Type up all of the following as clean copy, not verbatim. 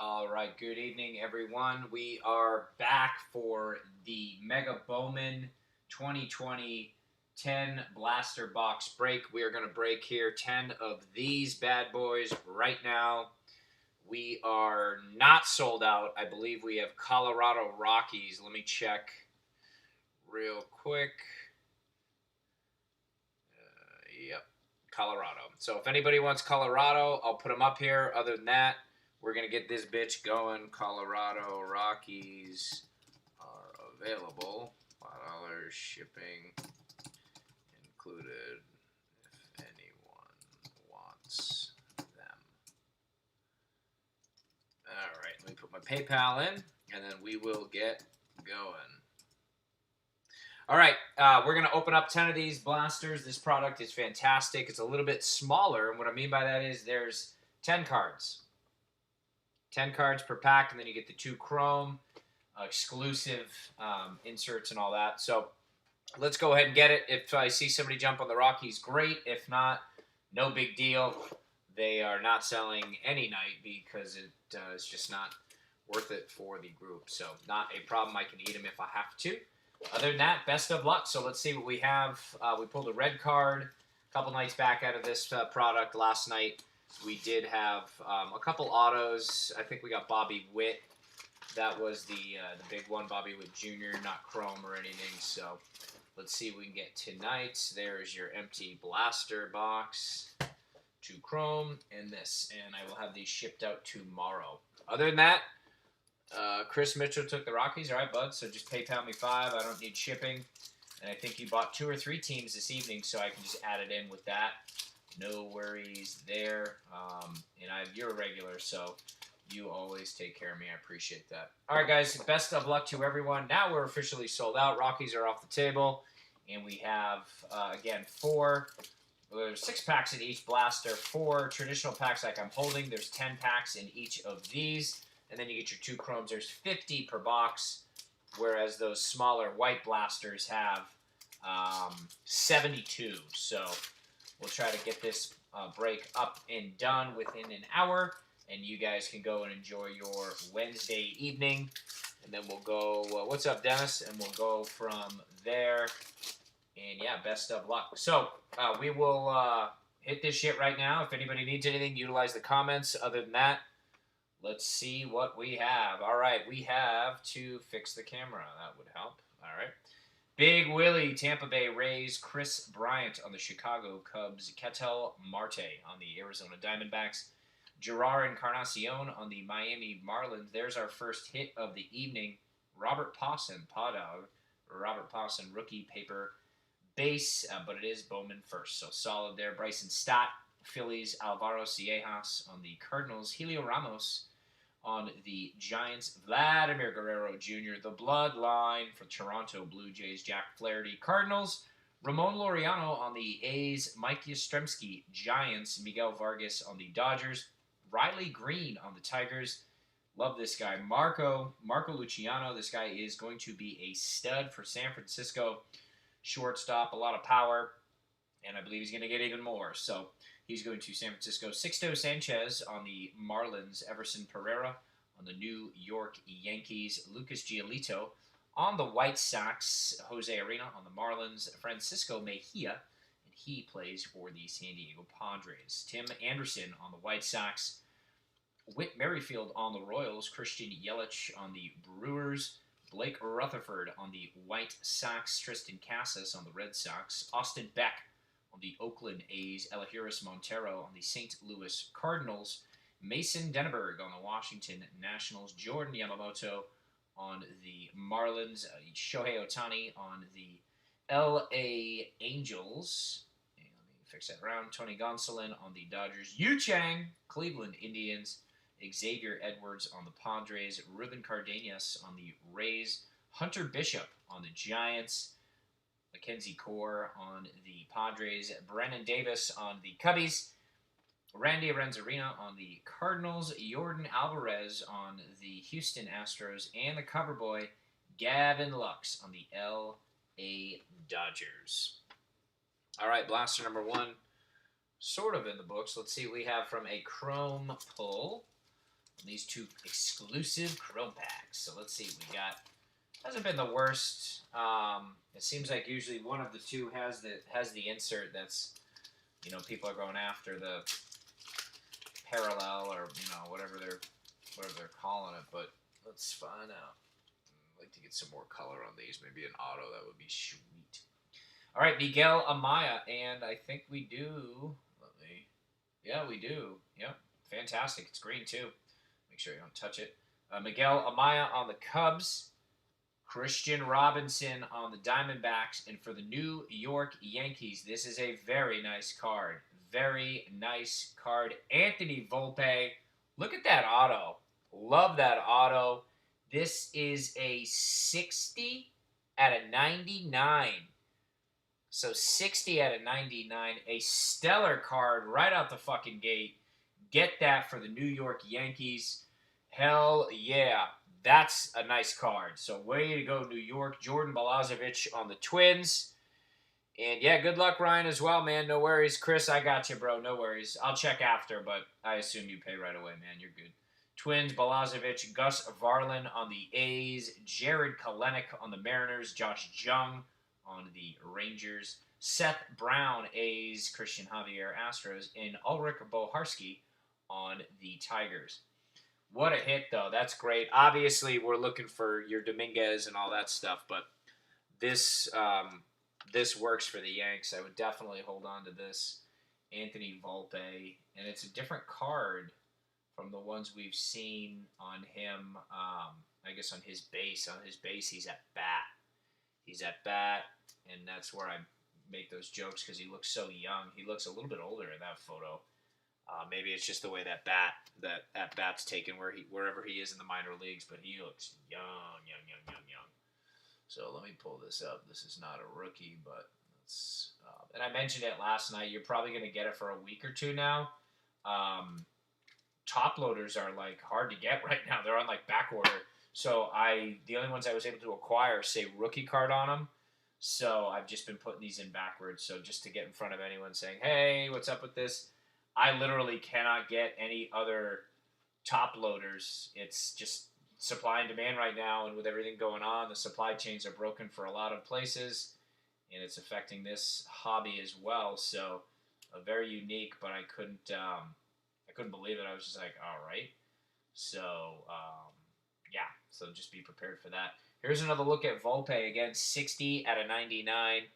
All right, good evening, everyone. We are back for the Mega Bowman 2020 10 blaster box break. We are going to break here 10 of these bad boys right now. We are not sold out. I believe we have Colorado Rockies. Let me check real quick. Yep, Colorado. So if anybody wants Colorado, I'll put them up here. Other than that, we're going to get this bitch going. Colorado Rockies are available. $5 shipping included if anyone wants them. All right, let me put my PayPal in, and then we will get going. All right, we're going to open up 10 of these blasters. This product is fantastic. It's a little bit smaller, and what I mean by that is there's 10 cards. 10 cards per pack, and then you get the 2 chrome, exclusive inserts and all that. So let's go ahead and get it. If I see somebody jump on the Rockies, great. If not, no big deal. They are not selling any night because it's just not worth it for the group. So not a problem. I can eat them if I have to. Other than that, best of luck. So let's see what we have. We pulled a red card a couple nights back out of this product last night. We did have a couple autos. I think we got Bobby Witt. That was the big one, Bobby Witt Jr., not chrome or anything. So let's see what we can get tonight. There's your empty blaster box, 2 chrome, and this. And I will have these shipped out tomorrow. Other than that, Chris Mitchell took the Rockies. All right, bud, so just PayPal me $5. I don't need shipping. And I think you bought 2 or 3 teams this evening, so I can just add it in with that. No worries there. You're a regular, so you always take care of me. I appreciate that. All right, guys, best of luck to everyone. Now we're officially sold out. Rockies are off the table, and we have, again, 4. There's 6 packs in each blaster, 4 traditional packs like I'm holding. There's 10 packs in each of these. And then you get your 2 chromes. There's 50 per box, whereas those smaller white blasters have 72. So we'll try to get this break up and done within an hour, and you guys can go and enjoy your Wednesday evening. And then we'll go, what's up, Dennis? And we'll go from there. And, yeah, best of luck. So we will hit this shit right now. If anybody needs anything, utilize the comments. Other than that, let's see what we have. All right, we have to fix the camera. That would help. All right. Big Willie, Tampa Bay Rays. Chris Bryant on the Chicago Cubs. Ketel Marte on the Arizona Diamondbacks. Gerard Encarnacion on the Miami Marlins. There's our first hit of the evening. Robert Pawson, Paw Dog. Robert Pawson, rookie paper base, but it is Bowman first. So solid there. Bryson Stott, Phillies. Alvaro Ciejas on the Cardinals. Helio Ramos on the Giants, Vladimir Guerrero Jr., the Bloodline for Toronto Blue Jays, Jack Flaherty, Cardinals, Ramon Laureano on the A's, Mike Yastrzemski, Giants, Miguel Vargas on the Dodgers, Riley Green on the Tigers. Love this guy. Marco Luciano, this guy is going to be a stud for San Francisco. Shortstop, a lot of power, and I believe he's going to get even more. So he's going to San Francisco. Sixto Sanchez on the Marlins. Everson Pereira on the New York Yankees. Lucas Giolito on the White Sox. Jose Arena on the Marlins. Francisco Mejia, and he plays for the San Diego Padres. Tim Anderson on the White Sox. Whit Merrifield on the Royals. Christian Yelich on the Brewers. Blake Rutherford on the White Sox. Tristan Casas on the Red Sox. Austin Beck on the Oakland A's, Elahiris Montero on the St. Louis Cardinals, Mason Denneberg on the Washington Nationals, Jordan Yamamoto on the Marlins, Shohei Ohtani on the L.A. Angels, and let me fix that around, Tony Gonsolin on the Dodgers, Yu Chang, Cleveland Indians, Xavier Edwards on the Padres, Ruben Cardenas on the Rays, Hunter Bishop on the Giants, Mackenzie Core on the Padres, Brennan Davis on the Cubbies, Randy Arozarena on the Cardinals, Jordan Alvarez on the Houston Astros, and the cover boy, Gavin Lux on the L.A. Dodgers. All right, blaster number 1, sort of in the books. Let's see what we have from a chrome pull. These two exclusive chrome packs. So let's see. We got hasn't been the worst. It seems like usually one of the two has the insert that's people are going after the parallel or whatever they're calling it. But let's find out. I'd like to get some more color on these. Maybe an auto, that would be sweet. All right, Miguel Amaya, and I think we do. Yeah, we do. Yep, fantastic. It's green too. Make sure you don't touch it. Miguel Amaya on the Cubs. Christian Robinson on the Diamondbacks. And for the New York Yankees, this is a very nice card. Very nice card. Anthony Volpe. Look at that auto. Love that auto. This is a 60 out of 99. So 60 out of 99. A stellar card right out the fucking gate. Get that for the New York Yankees. Hell yeah. That's a nice card. So way to go, New York. Jordan Balazovic on the Twins. And yeah, good luck, Ryan, as well, man. No worries. Chris, I got you, bro. No worries. I'll check after, but I assume you pay right away, man. You're good. Twins, Balazovic, Gus Varlin on the A's, Jared Kelenic on the Mariners, Josh Jung on the Rangers, Seth Brown, A's, Christian Javier, Astros, and Ulrich Boharski on the Tigers. What a hit, though. That's great. Obviously, we're looking for your Dominguez and all that stuff, but this works for the Yanks. I would definitely hold on to this. Anthony Volpe, and it's a different card from the ones we've seen on him. I guess on his base. On his base, he's at bat. He's at bat, and that's where I make those jokes because he looks so young. He looks a little bit older in that photo. Maybe it's just the way that bat's taken wherever he is in the minor leagues, but he looks young. So let me pull this up. This is not a rookie, but it's and I mentioned it last night. You're probably going to get it for a week or two now. Top loaders are like hard to get right now. They're on like back order. So the only ones I was able to acquire say rookie card on them. So I've just been putting these in backwards. So just to get in front of anyone saying, hey, what's up with this? I literally cannot get any other top loaders. It's just supply and demand right now, and with everything going on, the supply chains are broken for a lot of places, and it's affecting this hobby as well. So, very unique, but I couldn't believe it. I was just like, all right. So, yeah. So just be prepared for that. Here's another look at Volpe again. 60 out of 99.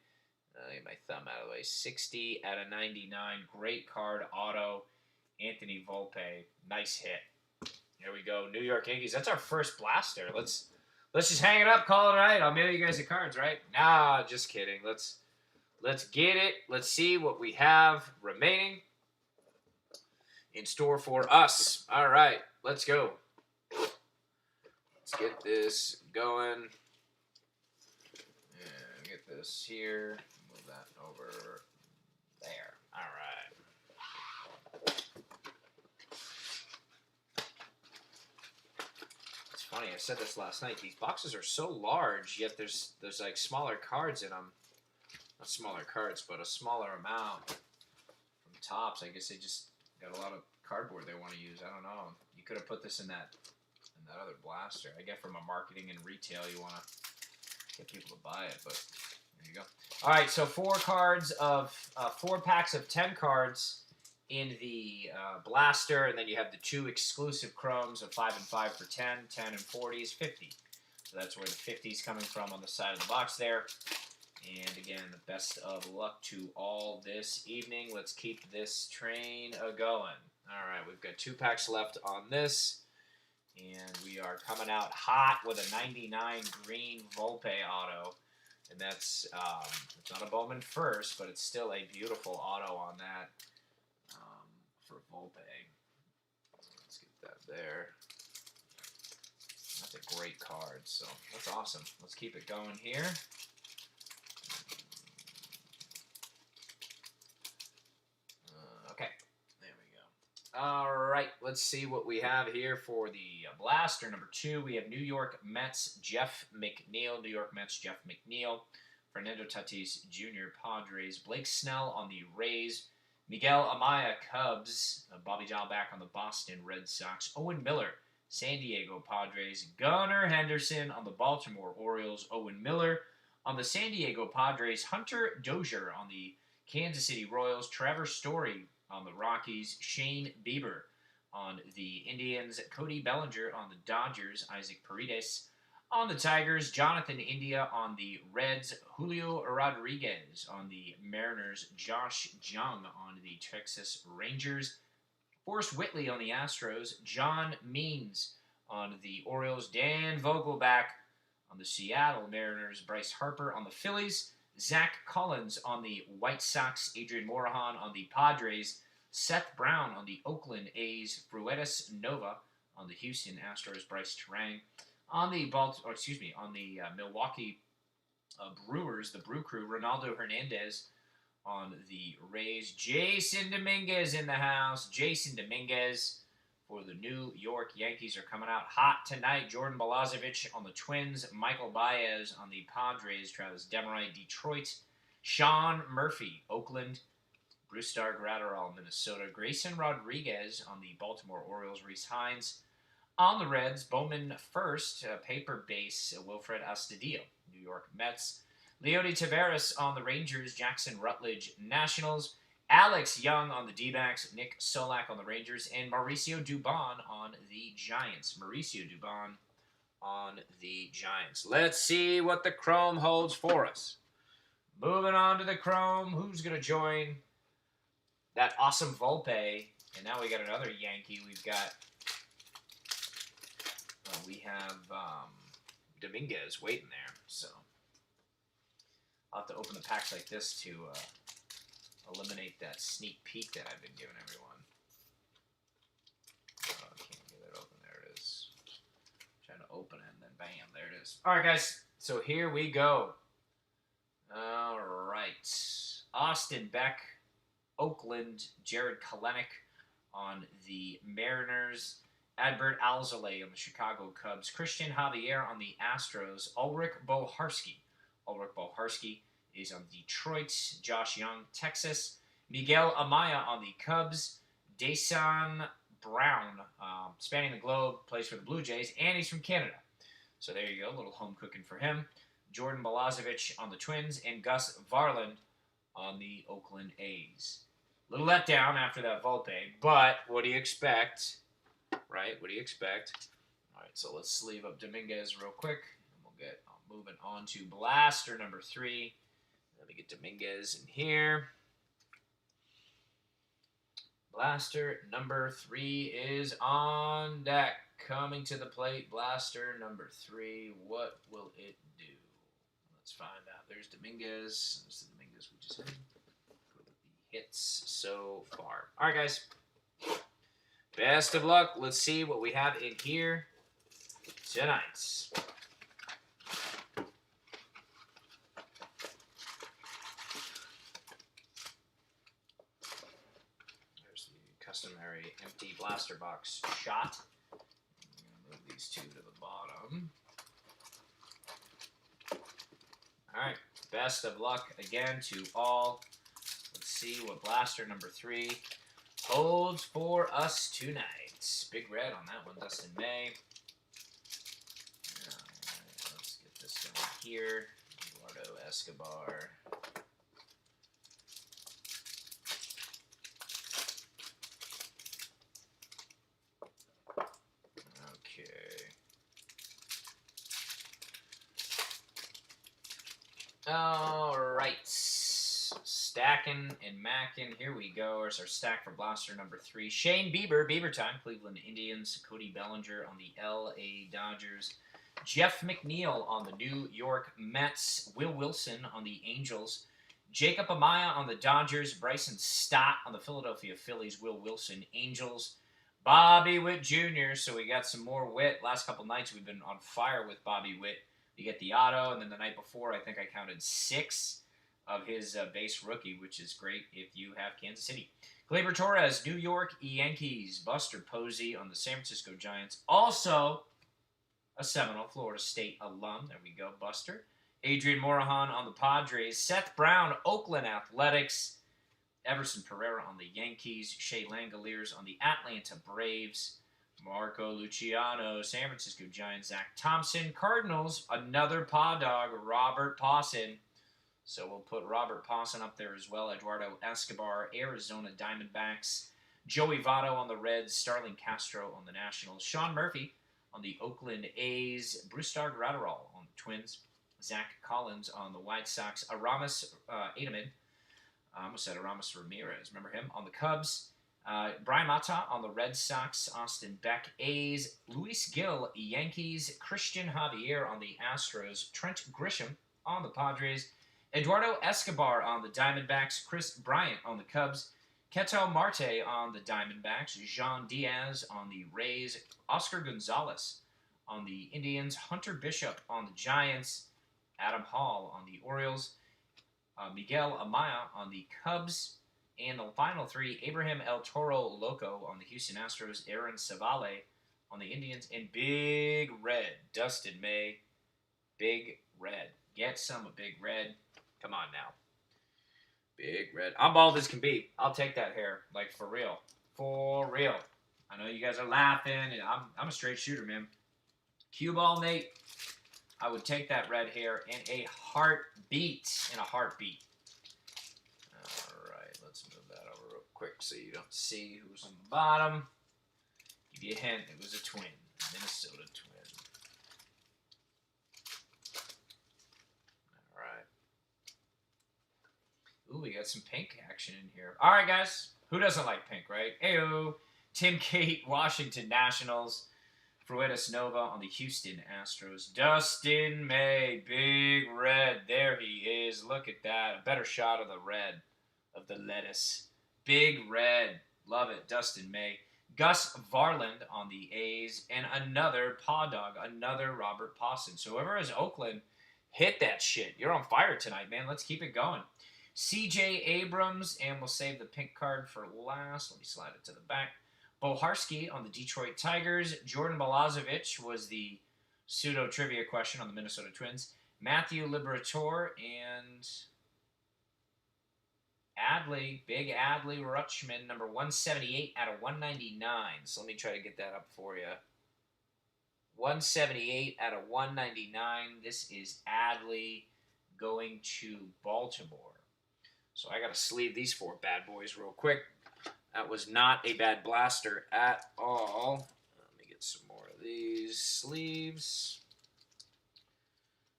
Get my thumb out of the way. 60 out of 99. Great card, auto. Anthony Volpe. Nice hit. Here we go. New York Yankees. That's our first blaster. Let's just hang it up, call it a night. I'll mail you guys the cards, right? Nah, just kidding. Let's get it. Let's see what we have remaining in store for us. All right, let's go. Let's get this going. And get this here. Move that over there. All right. It's funny. I said this last night. These boxes are so large, yet there's like smaller cards in them. Not smaller cards, but a smaller amount from Topps. I guess they just got a lot of cardboard they want to use. I don't know. You could have put this in that other blaster. I get from a marketing and retail, you want to get people to buy it, but there you go. All right, so 4 packs of 10 cards in the blaster, and then you have the 2 exclusive chromes of 5 and 5 for 10, 10 and 40 is 50. So that's where the 50 is coming from on the side of the box there. And again, the best of luck to all this evening. Let's keep this train a-going. All right, we've got 2 packs left on this. And we are coming out hot with a 99 green Volpe auto. And that's it's not a Bowman first, but it's still a beautiful auto on that for Volpe. Let's get that there. That's a great card, so that's awesome. Let's keep it going here. Okay. All right, let's see what we have here for the blaster. Number 2, we have New York Mets, Jeff McNeil. New York Mets, Jeff McNeil. Fernando Tatis Jr., Padres. Blake Snell on the Rays. Miguel Amaya, Cubs. Bobby Dahl back on the Boston Red Sox. Owen Miller, San Diego Padres. Gunnar Henderson on the Baltimore Orioles. Owen Miller on the San Diego Padres. Hunter Dozier on the Kansas City Royals. Trevor Story on the Rockies. Shane Bieber on the Indians. Cody Bellinger on the Dodgers. Isaac Paredes on the Tigers. Jonathan India on the Reds. Julio Rodriguez on the Mariners. Josh Jung on the Texas Rangers. Forrest Whitley on the Astros. John Means on the Orioles. Dan Vogelback on the Seattle Mariners. Bryce Harper on the Phillies. Zach Collins on the White Sox. Adrian Morejon on the Padres. Seth Brown on the Oakland A's. Fruetis Nova on the Houston Astros. Bryce Terang on the Milwaukee Brewers, the Brew Crew. Ronaldo Hernandez on the Rays. Jason Dominguez in the house. Jason Dominguez for the New York Yankees are coming out hot tonight. Jordan Balazovic on the Twins. Michael Baez on the Padres. Travis Demeray, Detroit. Sean Murphy, Oakland. Brusdar Graterol, Minnesota. Grayson Rodriguez on the Baltimore Orioles. Reese Hines on the Reds. Bowman first. Paper base. Wilfred Astudillo, New York Mets. Leody Taveras on the Rangers. Jackson Rutledge, Nationals. Alex Young on the D-backs. Nick Solak on the Rangers. And Mauricio Dubon on the Giants. Mauricio Dubon on the Giants. Let's see what the Chrome holds for us. Moving on to the Chrome. Who's going to join that awesome Volpe? And now we got another Yankee. We have Dominguez waiting there. So I'll have to open the packs like this to eliminate that sneak peek that I've been giving everyone. Oh, I can't get it open. There it is. Trying to open it, and then bam, there it is. All right, guys. So here we go. All right. Austin Beck, Oakland. Jared Kelenic on the Mariners. Adbert Alzolay on the Chicago Cubs. Christian Javier on the Astros. Ulrich Boharski. Ulrich Boharski is on Detroit. Josh Young, Texas. Miguel Amaya on the Cubs. Dasan Brown, spanning the globe, plays for the Blue Jays, and he's from Canada. So there you go, a little home cooking for him. Jordan Balazovic on the Twins, and Gus Varland on the Oakland A's. Little letdown after that Volpe, but what do you expect? Right? What do you expect? All right, so let's sleeve up Dominguez real quick, and we'll get moving on to blaster number 3. Let me get Dominguez in here. Blaster number 3 is on deck. Coming to the plate, blaster number 3. What will it do? Let's find out. There's Dominguez. That's the Dominguez we just hit. The hits so far. All right, guys. Best of luck. Let's see what we have in here tonight. There's the customary empty blaster box shot. I'm going to move these 2 to the bottom. All right. Best of luck again to all. Let's see what blaster number 3 holds for us tonight. Big red on that one, Dustin May. Right, let's get this going here. Eduardo Escobar. Okay. All right. Stacking and macking. Here we go. Here's our stack for blaster number 3. Shane Bieber, Bieber time, Cleveland Indians. Cody Bellinger on the LA Dodgers. Jeff McNeil on the New York Mets. Will Wilson on the Angels. Jacob Amaya on the Dodgers. Bryson Stott on the Philadelphia Phillies. Will Wilson, Angels. Bobby Witt Jr. So we got some more Witt. Last couple nights we've been on fire with Bobby Witt. You get the auto, and then the night before I think I counted 6 of his base rookie, which is great if you have Kansas City. Gleyber Torres, New York Yankees. Buster Posey on the San Francisco Giants. Also a Seminole, Florida State alum. There we go, Buster. Adrian Morejon on the Padres. Seth Brown, Oakland Athletics. Everson Pereira on the Yankees. Shea Langoliers on the Atlanta Braves. Marco Luciano, San Francisco Giants. Zach Thompson, Cardinals. Another paw dog, Robert Pawson. So we'll put Robert Pawson up there as well. Eduardo Escobar, Arizona Diamondbacks. Joey Votto on the Reds. Starling Castro on the Nationals. Sean Murphy on the Oakland A's. Brusdar Graterol on the Twins. Zach Collins on the White Sox. Aramis Adaman. I almost said Aramis Ramirez. Remember him? On the Cubs. Brian Mata on the Red Sox. Austin Beck, A's. Luis Gil, Yankees. Christian Javier on the Astros. Trent Grisham on the Padres. Eduardo Escobar on the Diamondbacks. Chris Bryant on the Cubs. Ketel Marte on the Diamondbacks. Jean Diaz on the Rays. Oscar Gonzalez on the Indians. Hunter Bishop on the Giants. Adam Hall on the Orioles. Miguel Amaya on the Cubs. And the final three, Abraham El Toro Loco on the Houston Astros. Aaron Savale on the Indians. And Big Red, Dustin May. Big Red. Get some of Big Red. Come on now. Big Red. I'm bald as can be. I'll take that hair. Like, for real. For real. I know you guys are laughing. And I'm a straight shooter, man. Cue ball, Nate. I would take that red hair in a heartbeat. In a heartbeat. All right. Let's move that over real quick so you don't see who's on the bottom. Give you a hint. It was a twin. Minnesota twin. Ooh, we got some pink action in here. All right, guys. Who doesn't like pink, right? Ayo. Tim Cate, Washington Nationals. Fruetas Nova on the Houston Astros. Dustin May, Big Red. There he is. Look at that. A better shot of the red, of the lettuce. Big Red. Love it. Dustin May. Gus Varland on the A's. And another paw dog, another Robert Pawson. So whoever is Oakland, hit that shit. You're on fire tonight, man. Let's keep it going. C.J. Abrams, and we'll save the pink card for last. Let me slide it to the back. Boharski on the Detroit Tigers. Jordan Balazovic was the pseudo-trivia question on the Minnesota Twins. Matthew Liberatore and Adley, Big Adley Rutschman, number 178 out of 199. So let me try to get that up for you. 178 out of 199. This is Adley going to Baltimore. So I got to sleeve these four bad boys real quick. That was not a bad blaster at all. Let me get some more of these sleeves.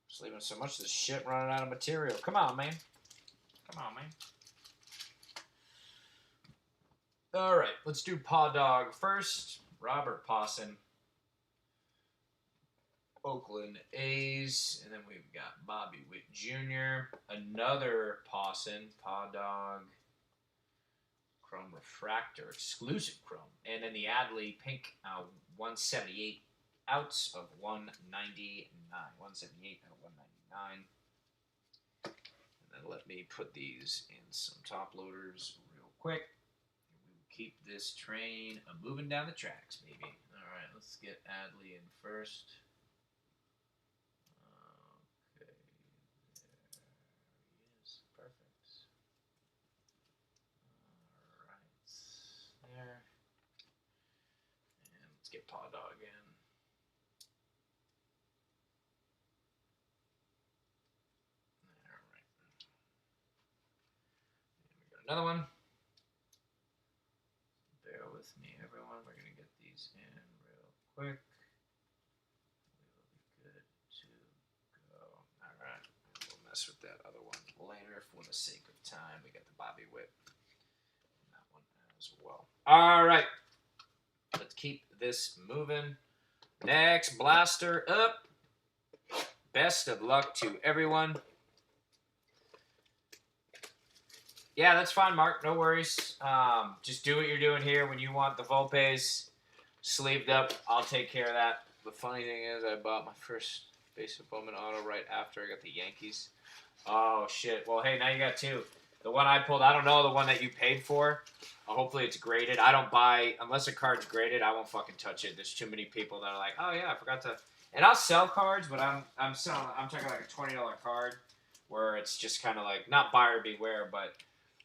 Sleeving so much of this shit running out of material. Come on, man. Come on, man. All right, let's do Paw Dog first. Robert Pawson. Oakland A's, and then we've got Bobby Witt Jr., another Pawson, Paw Dog, Chrome Refractor, exclusive Chrome, and then the Adley Pink 178 outs of 199, 178 out of 199. And then let me put these in some top loaders real quick. We'll keep this train moving down the tracks, baby. All right, let's get Adley in first. Get Paw Dog in. All right. And we got another one. Bear with me, everyone. We're going to get these in real quick. We will be good to go. All right. We'll mess with that other one later for the sake of time. We got the Bobby Witt. And that one as well. All right. Let's keep this moving. Next blaster up. Best of luck to everyone. Yeah, that's fine, Mark. No worries. Just do what you're doing here. When you want the Volpes sleeved up, I'll take care of that. The funny thing is I bought my first base of Bowman auto right after I got the Yankees. Oh, shit. Well, hey, now you got two. The one I pulled, I don't know the one that you paid for. Hopefully it's graded. I don't buy, unless a card's graded, I won't fucking touch it. There's too many people that are like, oh yeah, I forgot to. And I'll sell cards, but I'm talking like a $20 card where it's just kind of like, not buyer beware, but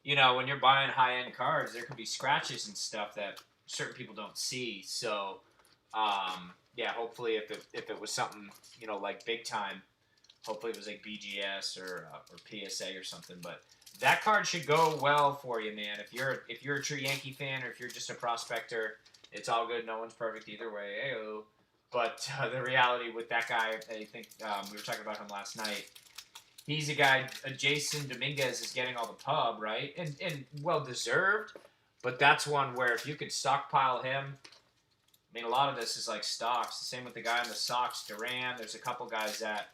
you know, when you're buying high-end cards, there could be scratches and stuff that certain people don't see. So, yeah, hopefully if it was something, you know, like big time, hopefully it was like BGS or PSA or something. But that card should go well for you, man. If you're a true Yankee fan or if you're just a prospector, it's all good. No one's perfect either way. Ayo. But the reality with that guy, I think we were talking about him last night. He's a guy. Jason Dominguez is getting all the pub, right, and well deserved. But that's one where if you could stockpile him, I mean, a lot of this is like stocks. The same with the guy in the Sox, Duran. There's a couple guys that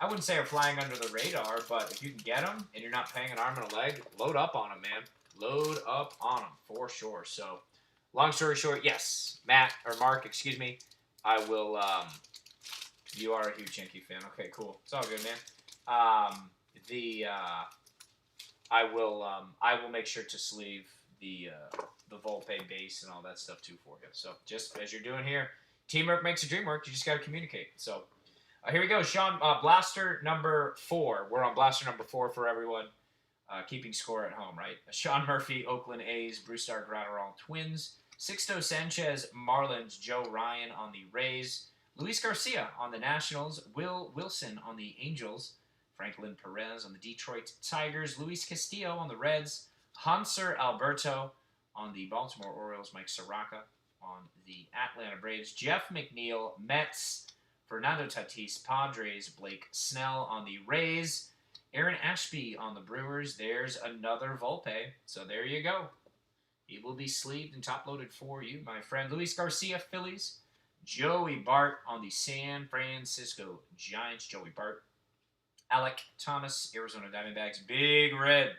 I wouldn't say are flying under the radar, but if you can get them and you're not paying an arm and a leg, load up on them, man. Load up on them for sure. So, long story short, yes, Matt or Mark, excuse me, I will. You are a huge Yankee fan. Okay, cool. It's all good, man. Um, I will make sure to sleeve the Volpe base and all that stuff too for you. So just as you're doing here, teamwork makes a dream work. You just got to communicate. So here we go, Sean. Blaster number 4. We're on blaster number 4 for everyone. Keeping score at home, right? Sean Murphy, Oakland A's, Brewstar Gratterall Twins, Sixto Sanchez, Marlins, Joe Ryan on the Rays, Luis Garcia on the Nationals, Will Wilson on the Angels, Franklin Perez on the Detroit Tigers, Luis Castillo on the Reds, Hanser Alberto on the Baltimore Orioles, Mike Soraka on the Atlanta Braves, Jeff McNeil, Mets, Fernando Tatis, Padres, Blake Snell on the Rays, Aaron Ashby on the Brewers. There's another Volpe. So there you go. He will be sleeved and top-loaded for you, my friend. Luis Garcia, Phillies. Joey Bart on the San Francisco Giants. Joey Bart. Alec Thomas, Arizona Diamondbacks. Big Red.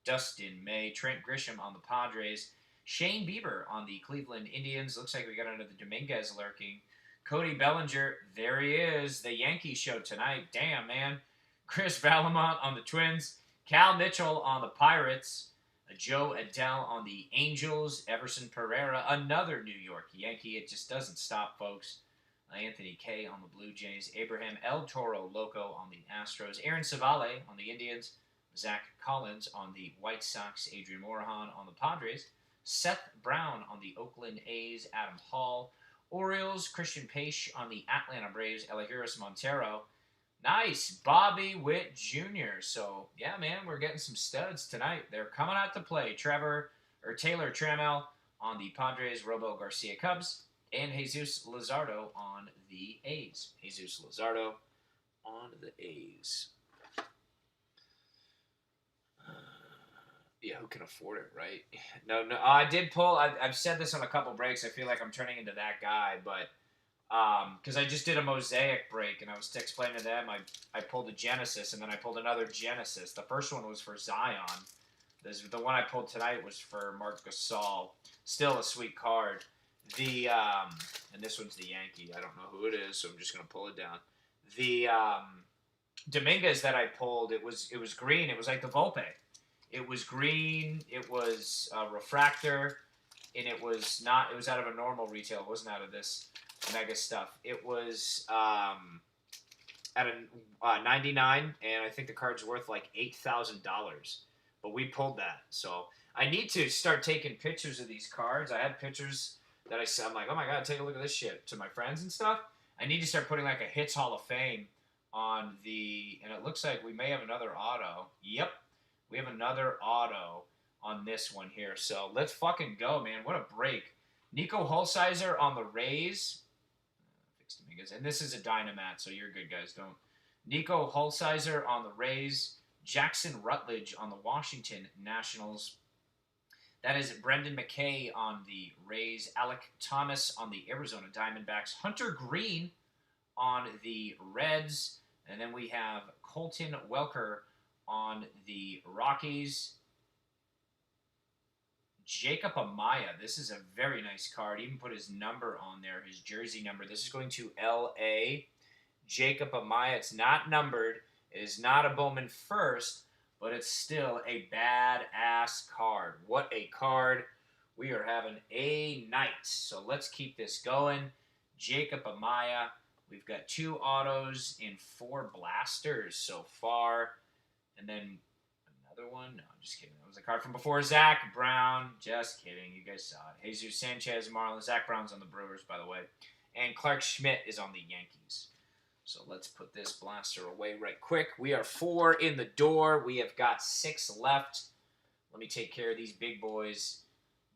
Dustin May. Trent Grisham on the Padres. Shane Bieber on the Cleveland Indians. Looks like we got another Dominguez lurking. Cody Bellinger. There he is. The Yankee show tonight. Damn, man. Chris Valamont on the Twins. Cal Mitchell on the Pirates. Joe Adele on the Angels. Everson Pereira, another New York Yankee. It just doesn't stop, folks. Anthony Kay on the Blue Jays. Abraham El Toro Loco on the Astros. Aaron Savale on the Indians. Zach Collins on the White Sox. Adrian Morejon on the Padres. Seth Brown on the Oakland A's. Adam Hall. Orioles. Christian Pache on the Atlanta Braves. Elahiris Montero. Nice. Bobby Witt Jr. So, yeah, man, we're getting some studs tonight. They're coming out to play. Taylor Trammell on the Padres, Robo Garcia Cubs, and Jesus Luzardo on the A's. Jesus Luzardo on the A's. Yeah, who can afford it, right? No, I did pull. I've said this on a couple breaks. I feel like I'm turning into that guy, but because I just did a mosaic break and I was explaining to them, I pulled a Genesis and then I pulled another Genesis. The first one was for Zion. The one I pulled tonight was for Mark Gasol. Still a sweet card. And this one's the Yankee. I don't know who it is, so I'm just gonna pull it down. The Dominguez that I pulled, it was green. It was like the Volpe. It was green. It was a refractor, and it was not. It was out of a normal retail. It wasn't out of this mega stuff. It was at a 99, and I think the card's worth like $8,000. But we pulled that, so I need to start taking pictures of these cards. I had pictures that I'm like, oh my god, take a look at this shit to my friends and stuff. I need to start putting like a Hits Hall of Fame on the, and it looks like we may have another auto. Yep, we have another auto on this one here. So let's fucking go, man. What a break. Nico Holsizer on the Rays. And this is a Dynamat, so you're good, guys. Don't. Nico Holsizer on the Rays. Jackson Rutledge on the Washington Nationals. That is Brendan McKay on the Rays. Alec Thomas on the Arizona Diamondbacks. Hunter Green on the Reds. And then we have Colton Welker on the Rockies. Jacob Amaya. This is a very nice card. Even put his number on there, his jersey number. This is going to L.A. Jacob Amaya. It's not numbered. It is not a Bowman first, but it's still a badass card. What a card. We are having a night. So let's keep this going. Jacob Amaya. We've got 2 autos and 4 blasters so far. And then Another one? No, I'm just kidding. That was a card from before. Zach Brown. Just kidding. You guys saw it. Jesus Sanchez, Marlins. Zach Brown's on the Brewers, by the way. And Clark Schmidt is on the Yankees. So let's put this blaster away right quick. We are 4 in the door. We have got 6 left. Let me take care of these big boys.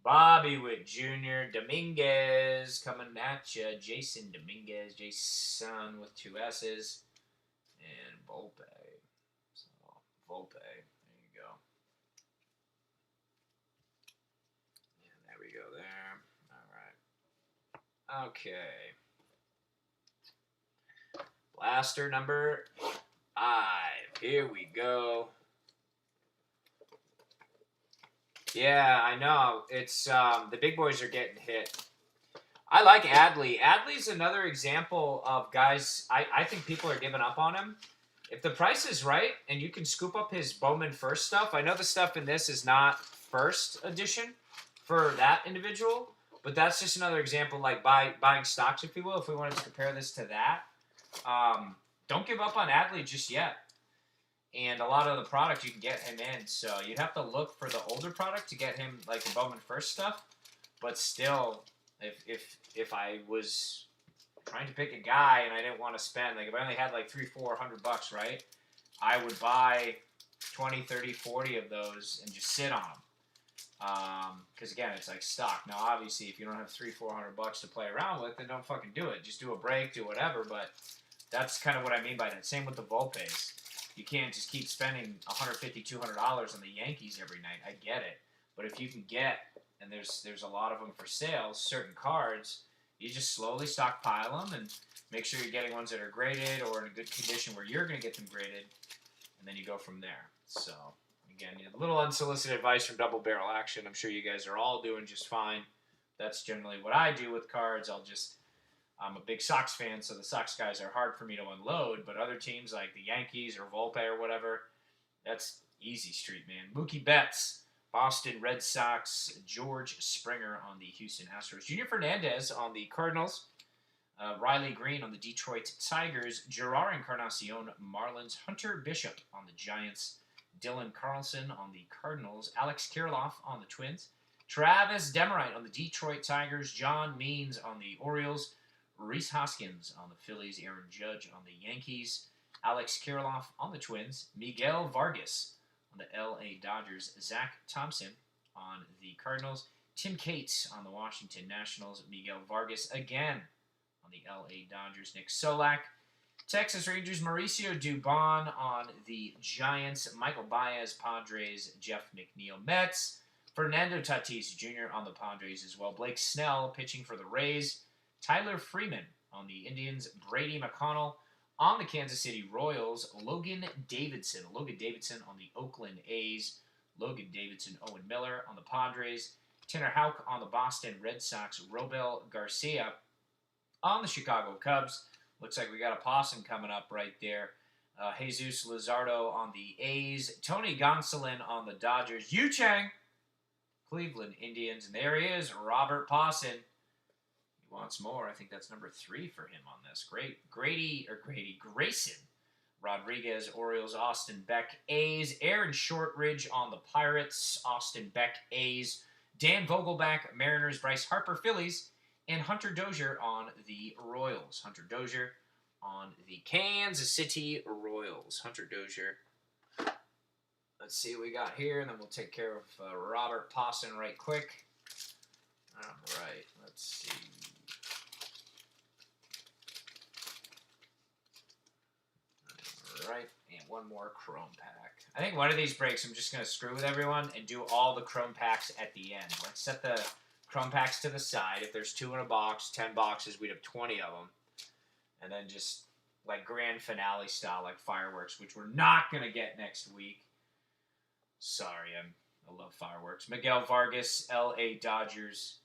Bobby Witt Jr., Dominguez coming at you. Jason Dominguez, Jason with 2 S's. And Volpe. So, Volpe. There you go. And there we go there. All right. Okay. Blaster number 5. Here we go. Yeah, I know. It's the big boys are getting hit. I like Adley. Adley's another example of guys. I think people are giving up on him. If the price is right and you can scoop up his Bowman first stuff, I know the stuff in this is not first edition for that individual, but that's just another example, like buying stocks, if you will. If we wanted to compare this to that. Don't give up on Adley just yet. And a lot of the product you can get him in, so you'd have to look for the older product to get him like the Bowman first stuff. But still, if I was trying to pick a guy and I didn't want to spend, like if I only had like $300-400, right, I would buy 20, 30, 40 of those and just sit on them. Because again, it's like stock. Now, obviously, if you don't have $300-400 to play around with, then don't fucking do it. Just do a break, do whatever. But that's kind of what I mean by that. Same with the Volpes. You can't just keep spending $150-200 on the Yankees every night. I get it. But if you can get, and there's a lot of them for sale, certain cards, you just slowly stockpile them and make sure you're getting ones that are graded or in a good condition where you're going to get them graded, and then you go from there. So, again, a little unsolicited advice from Double Barrel Action. I'm sure you guys are all doing just fine. That's generally what I do with cards. I'm a big Sox fan, so the Sox guys are hard for me to unload, but other teams like the Yankees or Volpe or whatever, that's easy street, man. Mookie Betts, Boston Red Sox, George Springer on the Houston Astros, Junior Fernandez on the Cardinals, Riley Green on the Detroit Tigers, Gerard Encarnacion, Marlins, Hunter Bishop on the Giants, Dylan Carlson on the Cardinals, Alex Kirilloff on the Twins, Travis Demerite on the Detroit Tigers, John Means on the Orioles, Rhys Hoskins on the Phillies, Aaron Judge on the Yankees, Alex Kirilloff on the Twins, Miguel Vargas on the L.A. Dodgers, Zach Thompson on the Cardinals, Tim Cates on the Washington Nationals, Miguel Vargas again on the L.A. Dodgers, Nick Solak, Texas Rangers, Mauricio Dubon on the Giants, Michael Baez, Padres, Jeff McNeil, Mets, Fernando Tatis Jr. on the Padres as well, Blake Snell pitching for the Rays, Tyler Freeman on the Indians, Brady McConnell on the Kansas City Royals, Logan Davidson on the Oakland A's, Logan Davidson, Owen Miller on the Padres, Tanner Houck on the Boston Red Sox, Robel Garcia on the Chicago Cubs. Looks like we got a possum coming up right there. Jesus Luzardo on the A's, Tony Gonsolin on the Dodgers, Yu Chang, Cleveland Indians, and there he is, Robert Posson. Wants more. I think that's number 3 for him on this. Grayson Rodriguez, Orioles, Austin Beck, A's, Aaron Shortridge on the Pirates, Austin Beck, A's, Dan Vogelback, Mariners, Bryce Harper, Phillies, and Hunter Dozier on the Royals. Hunter Dozier on the Kansas City Royals. Hunter Dozier. Let's see what we got here, and then we'll take care of Robert Posson right quick. All right, let's see. Right, and one more Chrome pack. I think one of these breaks I'm just going to screw with everyone and do all the Chrome packs at the end. Let's set the Chrome packs to the side. If there's 2 in a box, 10 boxes, we'd have 20 of them. And then just like grand finale style, like fireworks, which we're not going to get next week. Sorry, I love fireworks. Miguel Vargas, L.A. Dodgers,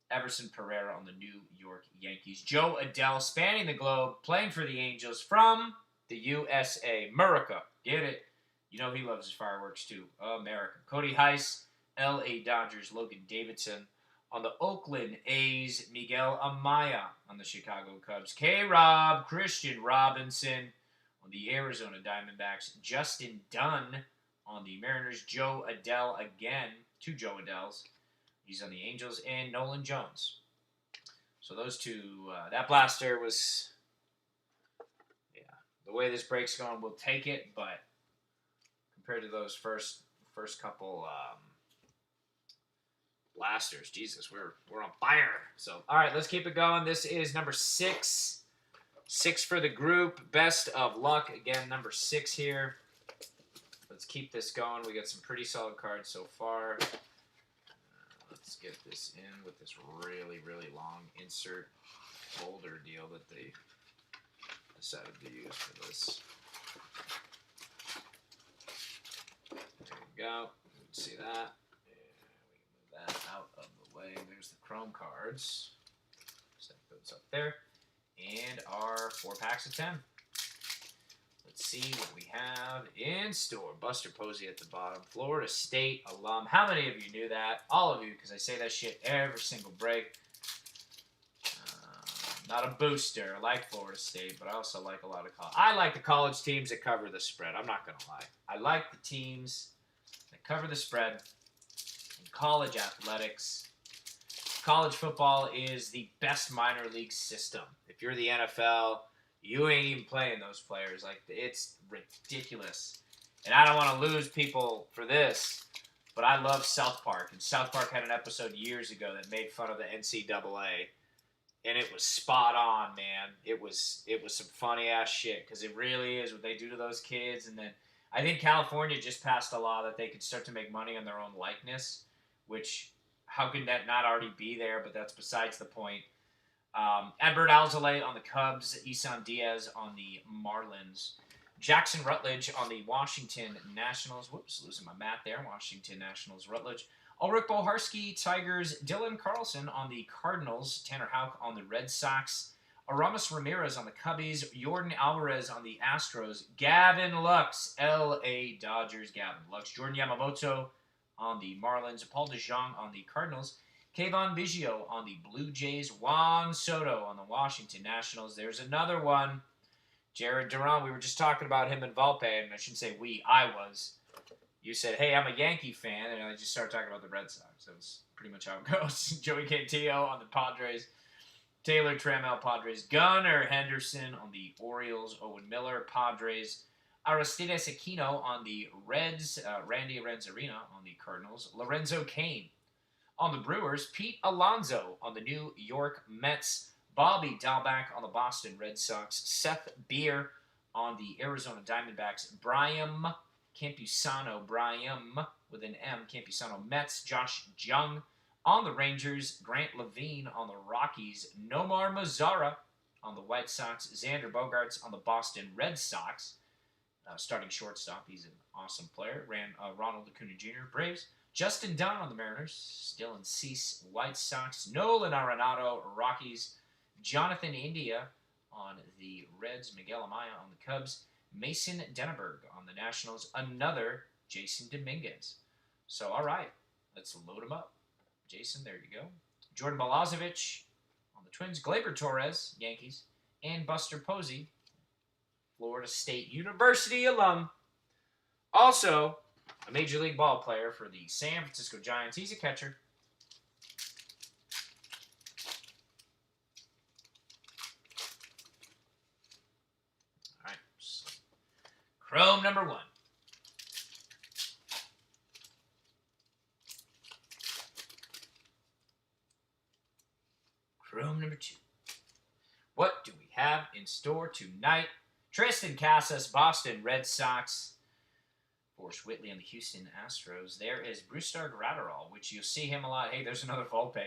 Everson Pereira on the New York Yankees, Joe Adele spanning the globe, playing for the Angels from the USA. America. Get it? You know he loves his fireworks too. America. Cody Heiss, L.A. Dodgers, Logan Davidson on the Oakland A's, Miguel Amaya on the Chicago Cubs, K-Rob, Christian Robinson on the Arizona Diamondbacks, Justin Dunn on the Mariners. Joe Adele again. 2 Joe Adeles. He's on the Angels. And Nolan Jones. So those two, that blaster was, yeah, the way this break's going, we'll take it, but compared to those first couple blasters, Jesus, we're on fire. So, all right, let's keep it going. This is number 6. 6 for the group. Best of luck. Again, number 6 here. Let's keep this going. We got some pretty solid cards so far. Let's get this in with this really, really long insert folder deal that they decided to use for this. There we go. You can see that. And we can move that out of the way. There's the Chrome cards. Set those up there. And our 4 packs of 10. Let's see what we have in store. Buster Posey at the bottom. Florida State alum. How many of you knew that? All of you, because I say that shit every single break. Not a booster. I like Florida State, but I also like a lot of college. I like the college teams that cover the spread. I'm not going to lie. I like the teams that cover the spread in college athletics. College football is the best minor league system. If you're the NFL, you ain't even playing those players. Like, it's ridiculous. And I don't want to lose people for this, but I love South Park. And South Park had an episode years ago that made fun of the NCAA. And it was spot on, man. It was some funny-ass shit. Because it really is what they do to those kids. And then I think California just passed a law that they could start to make money on their own likeness. Which, how could that not already be there? But that's besides the point. Edward Alzolay on the Cubs, Isan Diaz on the Marlins, Jackson Rutledge on the Washington Nationals. Whoops, losing my mat there. Washington Nationals, Rutledge. Ulrich Boharski, Tigers, Dylan Carlson on the Cardinals, Tanner Houck on the Red Sox, Aramis Ramirez on the Cubbies, Jordan Alvarez on the Astros, Gavin Lux, L.A. Dodgers, Gavin Lux, Jordan Yamamoto on the Marlins, Paul DeJong on the Cardinals, Kayvon Biggio on the Blue Jays. Juan Soto on the Washington Nationals. There's another one. Jared Duran. We were just talking about him and Volpe, and I shouldn't say we. I was. You said, hey, I'm a Yankee fan, and I just started talking about the Red Sox. That was pretty much how it goes. Joey Cantillo on the Padres. Taylor Trammell, Padres. Gunnar Henderson on the Orioles. Owen Miller, Padres. Aristides Aquino on the Reds. Randy Arozarena on the Cardinals. Lorenzo Cain on the Brewers, Pete Alonso on the New York Mets, Bobby Dahlback on the Boston Red Sox, Seth Beer on the Arizona Diamondbacks, Brian Campusano, Brian with an M, Campusano Mets, Josh Jung on the Rangers, Grant Levine on the Rockies, Nomar Mazara on the White Sox, Xander Bogaerts on the Boston Red Sox, starting shortstop. He's an awesome player. Ronald Acuna Jr., Braves. Justin Dunn on the Mariners, Dylan Cease, White Sox, Nolan Arenado, Rockies, Jonathan India on the Reds, Miguel Amaya on the Cubs, Mason Denneberg on the Nationals, another Jason Dominguez. So, all right, let's load them up. Jason, there you go. Jordan Balazovic on the Twins, Gleyber Torres, Yankees, and Buster Posey, Florida State University alum. Also, a Major League ball player for the San Francisco Giants. He's a catcher. All right. So, Chrome number 1. Chrome number 2. What do we have in store tonight? Tristan Casas, Boston Red Sox. Forrest Whitley on the Houston Astros. There is Brusdar Graterol, which you'll see him a lot. Hey, there's another Volpe.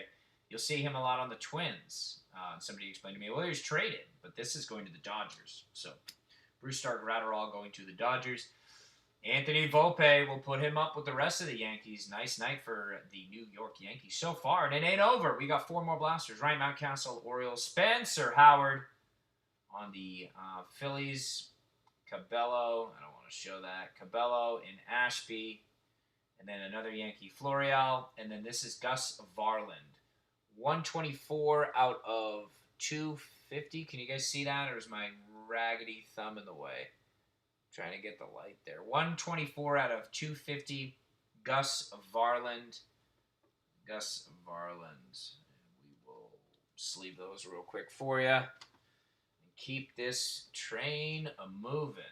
You'll see him a lot on the Twins. Somebody explained to me, well, he was traded, but this is going to the Dodgers. So, Brusdar Graterol going to the Dodgers. Anthony Volpe will put him up with the rest of the Yankees. Nice night for the New York Yankees so far, and it ain't over. We got 4 more blasters. Ryan Mountcastle, Orioles. Spencer Howard on the Phillies. Cabello, I don't want to show that. Cabello in Ashby. And then another Yankee, Florial. And then this is Gus Varland. 124 out of 250. Can you guys see that? Or is my raggedy thumb in the way? Trying to get the light there. 124 out of 250. Gus Varland. Gus Varland. We will sleeve those real quick for you. And keep this train a-moving.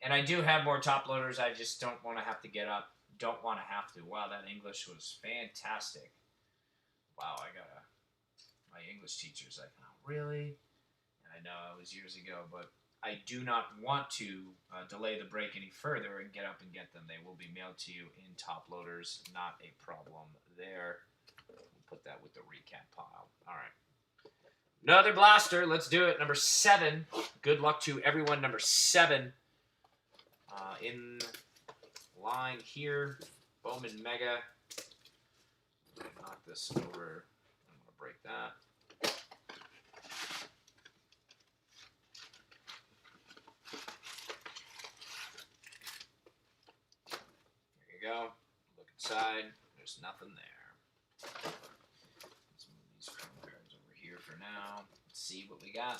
And I do have more top loaders. I just don't want to have to get up. Don't want to have to. Wow, that English was fantastic. Wow, my English teacher's like, oh, really? And I know it was years ago, but I do not want to delay the break any further and get up and get them. They will be mailed to you in top loaders. Not a problem there. We'll put that with the recap pile. All right. Another blaster. Let's do it. Number 7. Good luck to everyone. Number 7 in line here. Bowman Mega. Knock this over. I'm going to break that. Go. Look inside. There's nothing there. Let's move these phone cards over here for now. Let's see what we got.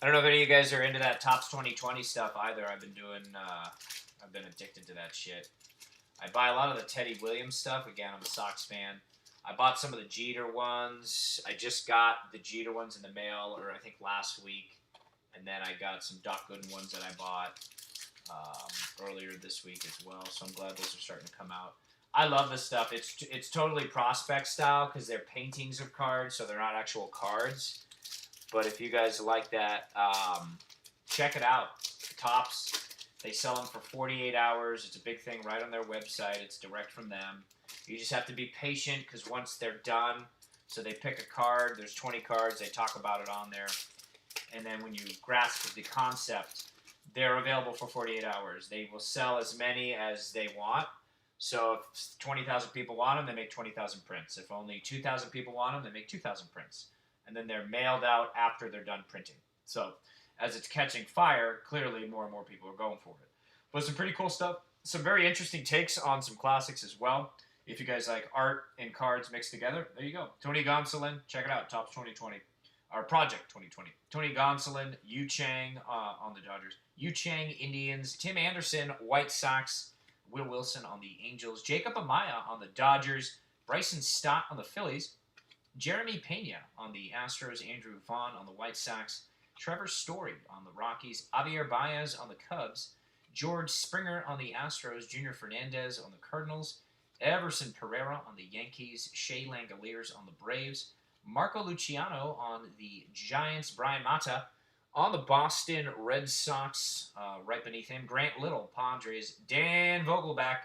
I don't know if any of you guys are into that Topps 2020 stuff either. I've been addicted to that shit. I buy a lot of the Teddy Williams stuff. Again, I'm a Sox fan. I bought some of the Jeter ones. I just got the Jeter ones in the mail, or I think last week. And then I got some Doc Gooden ones that I bought earlier this week as well, so I'm glad those are starting to come out. I love this stuff. It's totally prospect style because they're paintings of cards, so they're not actual cards. But if you guys like that, check it out. Topps, they sell them for 48 hours. It's a big thing right on their website. It's direct from them. You just have to be patient because once they're done, so they pick a card. There's 20 cards. They talk about it on there. And then when you grasp the concept, they're available for 48 hours. They will sell as many as they want. So if 20,000 people want them, they make 20,000 prints. If only 2,000 people want them, they make 2,000 prints. And then they're mailed out after they're done printing. So as it's catching fire, clearly more and more people are going for it. But some pretty cool stuff. Some very interesting takes on some classics as well. If you guys like art and cards mixed together, there you go. Tony Gonsolin, check it out, Topps 2020. Our Project 2020. Tony Gonsolin, Yu Chang on the Dodgers. Yu Chang, Indians. Tim Anderson, White Sox. Will Wilson on the Angels. Jacob Amaya on the Dodgers. Bryson Stott on the Phillies. Jeremy Pena on the Astros. Andrew Vaughn on the White Sox. Trevor Story on the Rockies. Javier Baez on the Cubs. George Springer on the Astros. Junior Fernandez on the Cardinals. Everson Pereira on the Yankees. Shea Langoliers on the Braves. Marco Luciano on the Giants. Brian Mata on the Boston Red Sox. Right beneath him, Grant Little, Padres. Dan Vogelback,